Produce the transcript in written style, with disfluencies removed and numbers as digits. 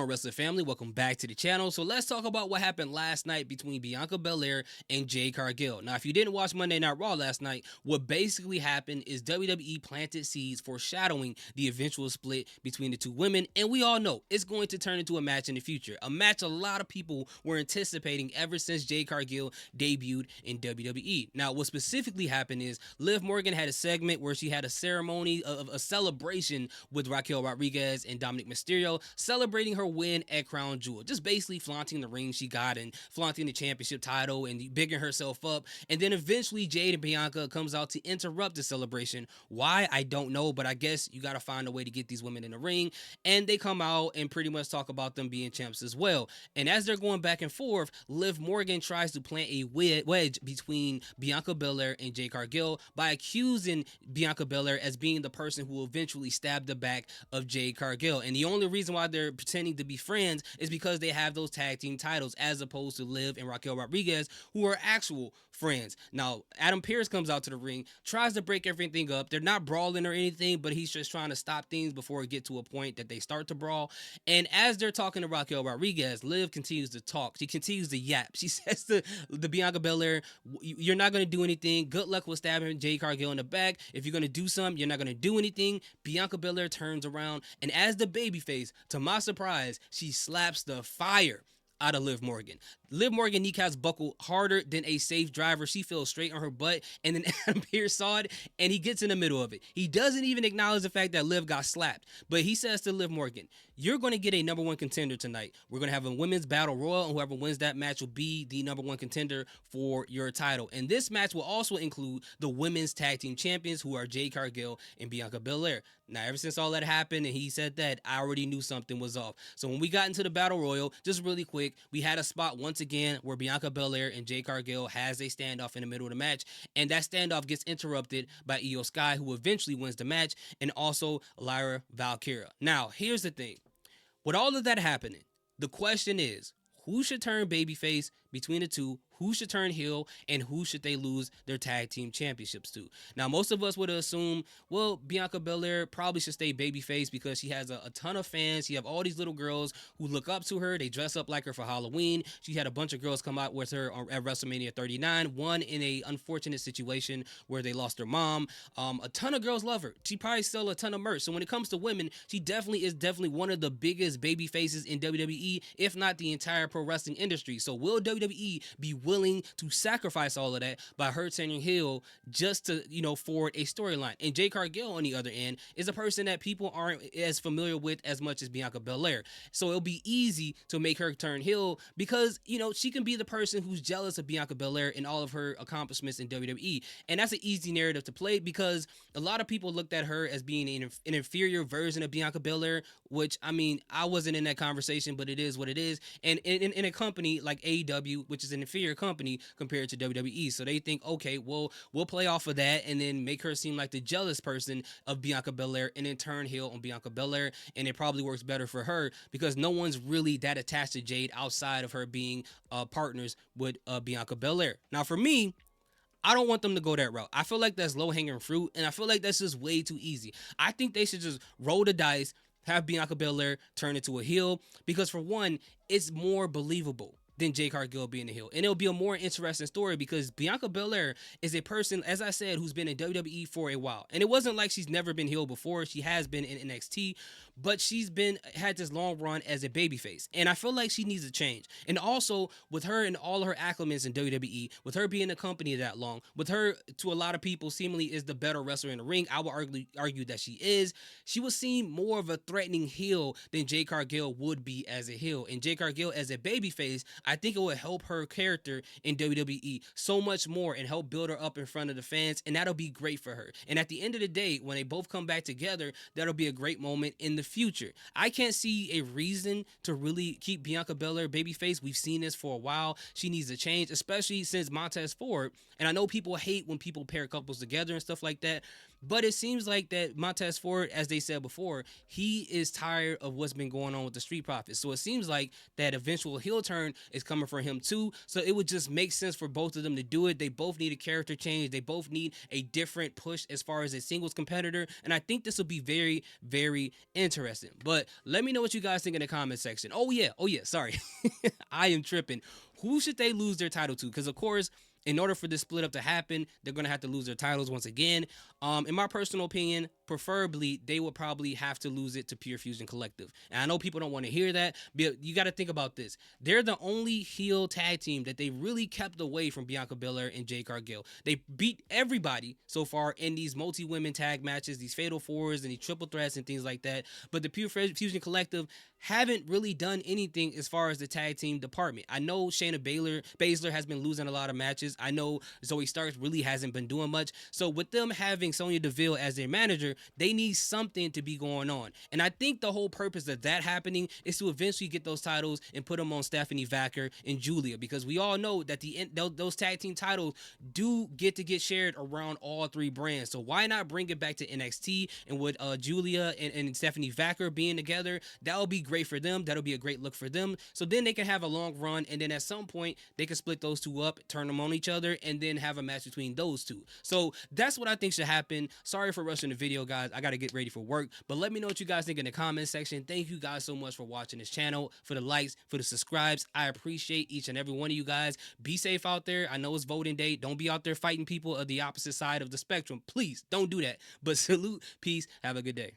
on, Wrestling Family? Welcome back to the channel. So let's talk about what happened last night between Bianca Belair and Jade Cargill. Now, if you didn't watch Monday Night Raw last night, what basically happened is WWE planted seeds foreshadowing the eventual split between the two women, and we all know it's going to turn into a match in the future. A match a lot of people were anticipating ever since Jade Cargill debuted in WWE. Now, what specifically happened is Liv Morgan had a segment where she had a ceremony of a celebration with Raquel Rodriguez and Dominic Mysterio, celebrating her win at Crown Jewel, just basically flaunting the ring she got and flaunting the championship title and bigging herself up. And then eventually Jade and Bianca comes out to interrupt the celebration. Why? I don't know, but I guess you got to find a way to get these women in the ring. And they come out and pretty much talk about them being champs as well. And as they're going back and forth, Liv Morgan tries to plant a wedge between Bianca Belair and Jade Cargill by accusing Bianca Belair as being the person who eventually stabbed the back of Jade Cargill. And the only reason why they're pretending to be friends is because they have those tag team titles, as opposed to Liv and Raquel Rodriguez, who are actual friends. Now, Adam Pearce comes out to the ring, tries to break everything up. They're not brawling or anything, but he's just trying to stop things before it get to a point that they start to brawl. And as they're talking to Raquel Rodriguez, Liv continues to talk. She continues to yap. She says to the Bianca Belair, "You're not going to do anything. Good luck with stabbing Jade Cargill in the back. If you're going to do something, you're not going to do anything." Bianca Belair turns around, and as the babyface, to my surprise, she slaps the fire out of Liv Morgan. Liv Morgan kneecaps buckle harder than a safe driver. She feels straight on her butt, and then Adam Pearce saw it, and he gets in the middle of it. He doesn't even acknowledge the fact that Liv got slapped, but he says to Liv Morgan, "You're going to get a number one contender tonight. We're going to have a women's battle royal, and whoever wins that match will be the number one contender for your title. And this match will also include the women's tag team champions, who are Jade Cargill and Bianca Belair." Now, ever since all that happened and he said that, I already knew something was off. So when we got into the battle royal, just really quick, we had a spot once again where Bianca Belair and Jade Cargill has a standoff in the middle of the match, and that standoff gets interrupted by Io Sky, who eventually wins the match, and also Lyra Valkyria. Now, here's the thing. With all of that happening, the question is, who should turn babyface between the two? Who should turn heel, and who should they lose their tag team championships to? Now, most of us would assume, well, Bianca Belair probably should stay babyface because she has a ton of fans. She have all these little girls who look up to her. They dress up like her for Halloween. She had a bunch of girls come out with her at WrestleMania 39, one in a unfortunate situation where they lost their mom. A ton of girls love her. She probably sell a ton of merch. So when it comes to women, she definitely is one of the biggest baby faces in WWE, if not the entire pro wrestling industry. So will WWE be willing to sacrifice all of that by her turning heel just to, forward a storyline? And Jade Cargill, on the other end, is a person that people aren't as familiar with as much as Bianca Belair. So it'll be easy to make her turn heel because, she can be the person who's jealous of Bianca Belair and all of her accomplishments in WWE. And that's an easy narrative to play because a lot of people looked at her as being an inferior version of Bianca Belair, which, I wasn't in that conversation, but it is what it is. And in a company like AEW, which is an inferior company compared to WWE. So they think, okay, well, we'll play off of that and then make her seem like the jealous person of Bianca Belair and then turn heel on Bianca Belair. And it probably works better for her because no one's really that attached to Jade outside of her being partners with Bianca Belair. Now, for me, I don't want them to go that route. I feel like that's low-hanging fruit, and I feel like that's just way too easy. I think they should just roll the dice, have Bianca Belair turn into a heel, because for one, it's more believable than Jade Cargill being a heel. And it'll be a more interesting story because Bianca Belair is a person, as I said, who's been in WWE for a while. And it wasn't like she's never been heel before. She has been in NXT, but she's had this long run as a babyface. And I feel like she needs a change. And also, with her and all her acclimates in WWE, with her being in the company that long, with her, to a lot of people, seemingly is the better wrestler in the ring, I would argue that she is. She would seem more of a threatening heel than Jade Cargill would be as a heel. And Jade Cargill as a babyface, I think it would help her character in WWE so much more and help build her up in front of the fans, and that'll be great for her. And at the end of the day, when they both come back together, that'll be a great moment in the future. I can't see a reason to really keep Bianca Belair babyface. We've seen this for a while. She needs a change, especially since Montez Ford, and I know people hate when people pair couples together and stuff like that, But it seems like that Montez Ford, as they said before, he is tired of what's been going on with the Street Profits. So it seems like that eventual heel turn is coming for him too. So it would just make sense for both of them to do it. They both need a character change. They both need a different push as far as a singles competitor. And I think this will be very, very interesting. But let me know what you guys think in the comment section. Oh yeah, sorry. I am tripping. Who should they lose their title to? Because of course, in order for this split up to happen, they're gonna have to lose their titles once again. In my personal opinion, preferably they would probably have to lose it to Pure Fusion Collective. And I know people don't want to hear that, but you got to think about this. They're the only heel tag team that they really kept away from Bianca Belair and Jade Cargill. They beat everybody so far in these multi-women tag matches, these fatal fours and these triple threats and things like that. But the Pure Fusion Collective haven't really done anything as far as the tag team department. I know Shayna Baszler has been losing a lot of matches. I know Zoe Starks really hasn't been doing much. So with them having Sonya Deville as their manager, they need something to be going on. And I think the whole purpose of that happening is to eventually get those titles and put them on Stephanie Vacker and Julia, because we all know that those tag team titles do get shared around all three brands. So why not bring it back to NXT, and with Julia and Stephanie Vacker being together, that would be great for them. That'll be a great look for them. So then they can have a long run, and then at some point they can split those two up, turn them on each other, and then have a match between those two. So that's what I think should happen. Sorry for rushing the video, guys. I got to get ready for work. But let me know what you guys think in the comment section. Thank you guys so much for watching this channel, for the likes, for the subscribes. I appreciate each and every one of you guys. Be safe out there. I know it's voting day. Don't be out there fighting people of the opposite side of the spectrum. Please don't do that. But salute, peace, have a good day.